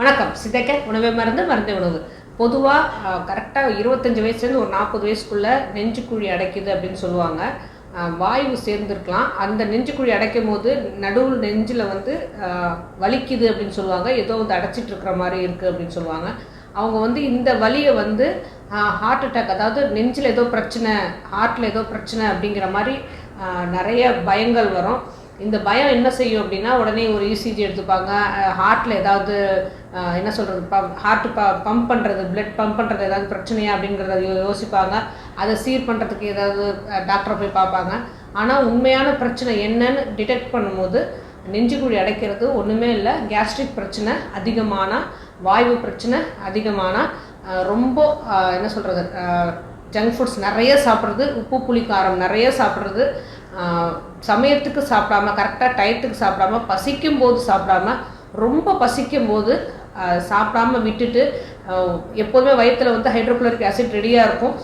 வணக்கம். சிதைக்க உணவே மருந்து, மருந்தே உணவு. பொதுவாக கரெக்டாக 25 வயசுலேருந்து ஒரு 40 வயசுக்குள்ளே நெஞ்சுக்குழி அடைக்குது அப்படின்னு சொல்லுவாங்க. வாயு சேர்ந்துருக்கலாம். அந்த நெஞ்சுக்குழி அடைக்கும் போது நடுவில் நெஞ்சில் வலிக்குது அப்படின்னு சொல்லுவாங்க. ஏதோ அடைச்சிட்டு இருக்கிற மாதிரி இருக்குது அப்படின்னு சொல்லுவாங்க. அவங்க இந்த வலியை ஹார்ட் அட்டாக், அதாவது நெஞ்சில் ஏதோ பிரச்சனை, ஹார்ட்டில் ஏதோ பிரச்சனை அப்படிங்கிற மாதிரி நிறைய பயங்கள் வரும். இந்த பயம் என்ன செய்யும் அப்படின்னா, உடனே ஒரு இசிஜி எடுத்துப்பாங்க. ஹார்ட்டில் ஏதாவது என்ன சொல்கிறது, ஹார்ட் பம்ப் பண்ணுறது, பிளட் பம்ப் பண்ணுறது ஏதாவது பிரச்சனையா அப்படிங்கிறத யோசிப்பாங்க. அதை சீர் பண்ணுறதுக்கு ஏதாவது டாக்டரை போய் பார்ப்பாங்க. ஆனால் உண்மையான பிரச்சனை என்னன்னு டிடெக்ட் பண்ணும்போது நெஞ்சுக்குழி அடைக்கிறது ஒன்றுமே இல்லை. கேஸ்ட்ரிக் பிரச்சனை அதிகமான, வாய்வு பிரச்சனை அதிகமான, ரொம்ப என்ன சொல்கிறது, ஜங்க் ஃபுட்ஸ் நிறைய சாப்பிட்றது, உப்பு புளி காரம் நிறைய சாப்பிட்றது, சமயத்துக்கு சாப்பிடாம, கரெக்டாக டயத்துக்கு சாப்பிடாம, பசிக்கும் போது சாப்பிடாம, ரொம்ப பசிக்கும் போது சாப்பிடாம விட்டுட்டு, எப்போதுமே வயிற்றில் ஹைட்ரோக்ளோரிக் ஆசிட் ரெடியாக இருக்கும்.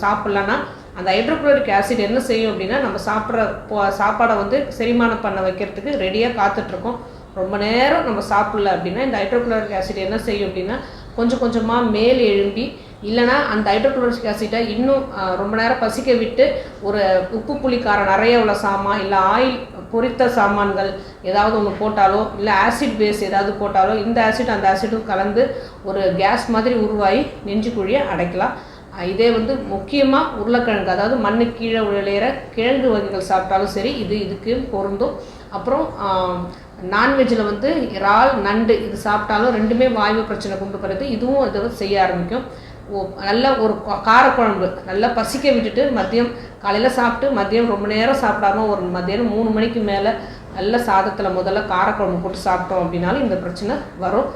சாப்பிட்லன்னா அந்த ஹைட்ரோக்ளோரிக் ஆசிட் என்ன செய்யும் அப்படின்னா, நம்ம சாப்பிட்ற சாப்பாடை செரிமானம் பண்ண வைக்கிறதுக்கு ரெடியாக காத்துட்ருக்கோம். ரொம்ப நேரம் நம்ம சாப்பிடல அப்படின்னா இந்த ஹைட்ரோக்ளோரிக் ஆசிட் என்ன செய்யும் அப்படின்னா, கொஞ்சம் கொஞ்சமாக மேல் எழும்பி, இல்லைனா அந்த ஹைட்ரோக்ளோரிக் ஆசிட்டை இன்னும் ரொம்ப நேரம் பசிக்க விட்டு, ஒரு உப்பு புளிக்காரம் நிறைய உள்ள சாமான், இல்லை ஆயில் பொரித்த சாமான்கள் ஏதாவது ஒன்று போட்டாலோ, இல்லை ஆசிட் பேஸ் ஏதாவது போட்டாலோ, இந்த ஆசிட் அந்த ஆசிட்டும் கலந்து ஒரு கேஸ் மாதிரி உருவாகி நெஞ்சுக்குழியை அடைக்கலாம். இதே முக்கியமாக உருளைக்கிழங்கு, அதாவது மண்ணுக்கு கீழே விளையிற கிழங்கு வகைகள் சாப்பிட்டாலும் சரி, இதுக்கு பொருந்தும். அப்புறம் நான்வெஜ்ஜில் இறால், நண்டு இது சாப்பிட்டாலும் ரெண்டுமே வாய்வு பிரச்சனை கொண்டு போகிறது. இதுவும் இதை செய்ய ஆரம்பிக்கும். நல்ல ஒரு காரக்குழம்பு நல்லா பசிக்க விட்டுட்டு, மதியம் காலையில் சாப்பிட்டு மதியம் ரொம்ப நேரம் சாப்பிடாம ஒரு மதியானம் 3 மணிக்கு மேலே நல்ல சாதத்தில் முதல்ல காரக்குழம்பு போட்டு சாப்பிட்டோம் அப்படின்னாலும் இந்த பிரச்சனை வரும்.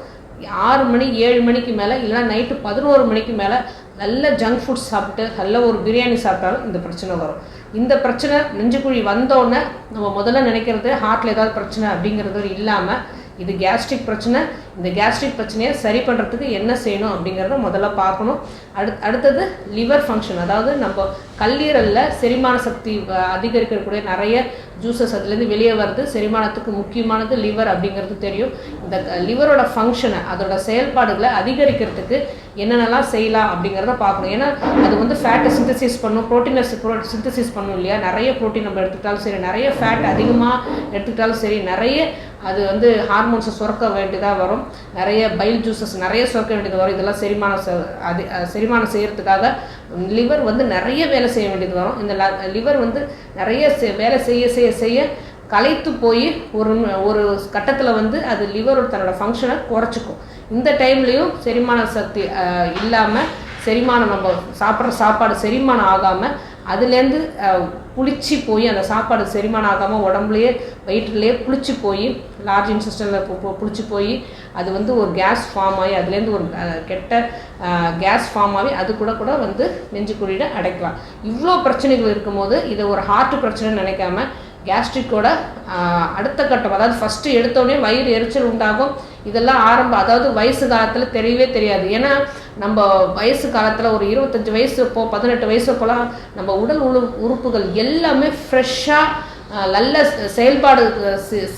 6 மணி 7 மணிக்கு மேலே, இல்லைனா நைட்டு 11 மணிக்கு மேலே நல்ல ஜங்க் ஃபுட்ஸ் சாப்பிட்டு நல்ல ஒரு பிரியாணி சாப்பிட்டாலும் இந்த பிரச்சனை வரும். இந்த பிரச்சனை நெஞ்சுக்குழி வந்தோடனே நம்ம முதல்ல நினைக்கிறது ஹார்ட்டில் ஏதாவது பிரச்சனை அப்படிங்கிறது இல்லாமல், இது கேஸ்ட்ரிக் பிரச்சனை. இந்த கேஸ்ட்ரிக் பிரச்சனையை சரி பண்ணுறதுக்கு என்ன செய்யணும் அப்படிங்கிறத முதல்ல பார்க்கணும். அடுத்தது லிவர் ஃபங்க்ஷன், அதாவது நம்ம கல்லீரலில் செரிமான சக்தி அதிகரிக்கக்கூடிய நிறைய ஜூஸஸ் அதுலேருந்து வெளியே வருது. செரிமானத்துக்கு முக்கியமானது லிவர் அப்படிங்கிறது தெரியும். இந்த லிவரோட ஃபங்க்ஷனை, அதோட செயல்பாடுகளை அதிகரிக்கிறதுக்கு என்னென்னலாம் செய்யலாம் அப்படிங்கிறத பார்க்கணும். ஏன்னா அது ஃபேட்டை சிந்தசிஸ் பண்ணும், ப்ரோட்டீனை சிந்தசிஸ் பண்ணும் இல்லையா. நிறைய ப்ரோட்டீன் நம்ம எடுத்துக்கிட்டாலும் சரி, நிறைய ஃபேட் அதிகமாக எடுத்துக்கிட்டாலும் சரி, நிறைய அது ஹார்மோன்ஸை சுரக்க வேண்டியதாக வரும். நிறைய பைல் ஜூஸஸ் நிறைய சுரக்க வேண்டியது வரும். இதெல்லாம் செரிமானம் செய்கிறதுக்காக லிவர் நிறைய வேலை செய்ய வேண்டியது வரும். இந்த லிவர் நிறைய வேலை செய்ய களைத்து போய் ஒரு கட்டத்தில் அது லிவரோட தன்னோட ஃபங்க்ஷனை குறைச்சிக்கும். இந்த டைம்லேயும் செரிமான சக்தி இல்லாமல், செரிமானம் நம்ம சாப்பிட்ற சாப்பாடு செரிமானம் ஆகாமல், அதுலேருந்து புளிச்சு போய் அந்த சாப்பாடு செரிமானம் ஆகாமல் உடம்புலையே வயிற்றுலேயே புளிச்சு போய் லார்ஜ் இன்டெஸ்டைனில் புளிச்சு போய் அது ஒரு கேஸ் ஃபார்ம் ஆகி, அதுலேருந்து ஒரு கெட்ட கேஸ் ஃபார்ம் ஆகி அது கூட நெஞ்சுக்குழியை அடைக்கலாம். இவ்வளோ பிரச்சனைகள் இருக்கும்போது இதை ஒரு ஹார்ட் பிரச்சனைன்னு நினைக்காம, கேஸ்ட்ரிக்கோட அடுத்த கட்டம், அதாவது ஃபஸ்ட்டு எடுத்தோடனே வயிறு எரிச்சல் உண்டாகும். இதெல்லாம் அதாவது வயசு காலத்தில் தெரியவே தெரியாது. ஏன்னா நம்ம வயசு காலத்தில் ஒரு 25 வயசு 18 வயசு போலாம் நம்ம உடல் உறுப்புகள் எல்லாமே ஃப்ரெஷ்ஷாக, நல்ல செயல்பாடு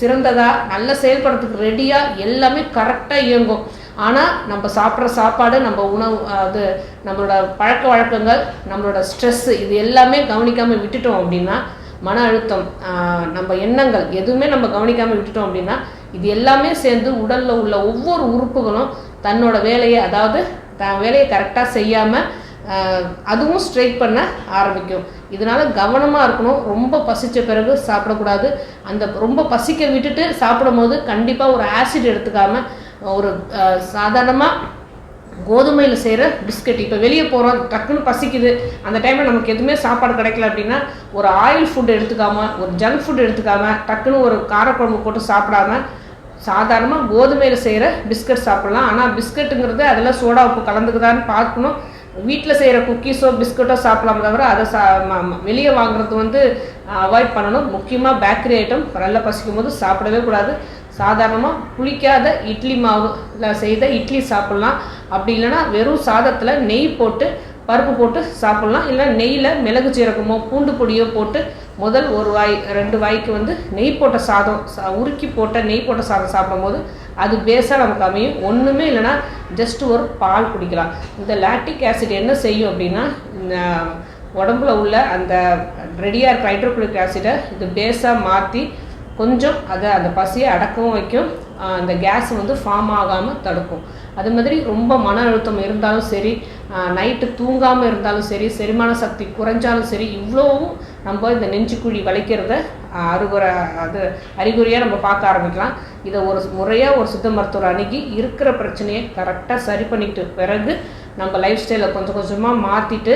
சிறந்ததாக, நல்ல செயல்படுறதுக்கு ரெடியாக, எல்லாமே கரெக்டாக இயங்கும். ஆனால் நம்ம சாப்பிட்ற சாப்பாடு, நம்ம உணவு, அது நம்மளோட பழக்க வழக்கங்கள், நம்மளோட ஸ்ட்ரெஸ்ஸு, இது எல்லாமே கவனிக்காமல் விட்டுட்டோம் அப்படின்னா, மன அழுத்தம், நம்ம எண்ணங்கள் எதுவுமே நம்ம கவனிக்காமல் விட்டுட்டோம் அப்படின்னா, இது எல்லாமே சேர்ந்து உடலில் உள்ள ஒவ்வொரு உறுப்புகளும் தன்னோட வேலையை, அதாவது தன் வேலையை கரெக்டாக செய்யாமல் அதுவும் ஸ்ட்ரைக் பண்ண ஆரம்பிக்கும். இதனால் கவனமாக இருக்கணும். ரொம்ப பசித்த பிறகு சாப்பிடக்கூடாது. அந்த ரொம்ப பசிக்க விட்டுட்டு சாப்பிடும் போது கண்டிப்பாக ஒரு ஆசிட் எடுத்துக்காமல், ஒரு சாதாரணமாக கோதுமையில் செய்கிற பிஸ்கட், இப்போ வெளியே போகிறோம், டக்குன்னு பசிக்குது, அந்த டைமில் நமக்கு எதுவுமே சாப்பாடு கிடைக்கல அப்படின்னா, ஒரு ஆயில் ஃபுட் எடுத்துக்காமல், ஒரு ஜங்க் ஃபுட் எடுத்துக்காமல், டக்குன்னு ஒரு காரக்குழம்பு போட்டு சாப்பிடாம சாதாரணமாக கோதுமையில் செய்கிற பிஸ்கட் சாப்பிட்லாம். ஆனால் பிஸ்கட்டுங்கிறது அதில் சோடா உப்பு கலந்துக்குதான்னு பார்க்கணும். வீட்டில் செய்கிற குக்கீஸோ பிஸ்கட்டோ சாப்பிடலாமே தவிர அதை வெளியே வாங்குறது அவாய்ட் பண்ணணும். முக்கியமாக பேக்கரி ஐட்டம் நல்லா பசிக்கும் போது சாப்பிடவே கூடாது. சாதாரணமாக புளிக்காத இட்லி மாவில் செய்த இட்லி சாப்பிட்லாம். அப்படி இல்லைன்னா வெறும் சாதத்தில் நெய் போட்டு பருப்பு போட்டு சாப்பிட்லாம். இல்லை நெய்யில் மிளகு சீரகமோ பூண்டு பொடியோ போட்டு முதல் 1 வாய் 2 வாய்க்கு நெய் போட்ட சாதம், உருக்கி போட்ட நெய் போட்ட சாதம் சாப்பிடும்போது அது பேஸாக நமக்கு அமையும். ஒன்றுமே இல்லைன்னா ஜஸ்ட் ஒரு பால் குடிக்கலாம். இந்த லாக்டிக் ஆசிட் என்ன செய்யும் அப்படின்னா, உடம்புல உள்ள அந்த ரெடியாக இருக்க ஹைட்ரோக்ளோரிக் ஆசிடை இது பேஸாக மாற்றி கொஞ்சம் அதை அந்த பசியை அடக்கவும் வைக்கும், அந்த கேஸ் வந்து ஃபார்ம் ஆகாமல் தடுக்கும். அது மாதிரி ரொம்ப மன அழுத்தம் இருந்தாலும் சரி, நைட்டு தூங்காமல் இருந்தாலும் சரி, செரிமான சக்தி குறைஞ்சாலும் சரி, இவ்வளோவும் நம்ம இந்த நெஞ்சுக்குழி வலிக்கிறத அறிகுறியாக நம்ம பார்க்க ஆரம்பிக்கலாம். இதை ஒரு முறையாக ஒரு சித்த மருத்துவர் அணுகி இருக்கிற பிரச்சனையை கரெக்டாக சரி பண்ணிட்டு பிறகு நம்ம லைஃப் ஸ்டைலை கொஞ்சம் கொஞ்சமாக மாற்றிட்டு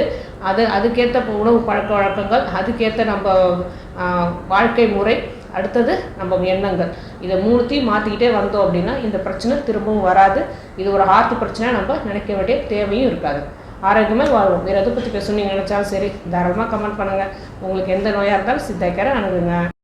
அதுக்கேற்ற உணவு பழக்க வழக்கங்கள், அதுக்கேற்ற நம்ம வாழ்க்கை முறை, அடுத்தது நம்ம எண்ணங்கள், இதை மூணுத்தையும் மாற்றிக்கிட்டே வந்தோம் அப்படின்னா இந்த பிரச்சனை திரும்பவும் வராது. இது ஒரு ஹார்ட் பிரச்சனை நம்ம நினைக்க வேண்டிய தேவையும் இருக்காது. ஆரோக்கியமாக வாழ்வோம். வேறு எதை பற்றி பேசணும்னு நீங்கள் நினச்சாலும் சரி, தாராளமாக கமெண்ட் பண்ணுங்கள். உங்களுக்கு எந்த நோயாக இருந்தாலும் சித்தா கேரை அணுகுங்க.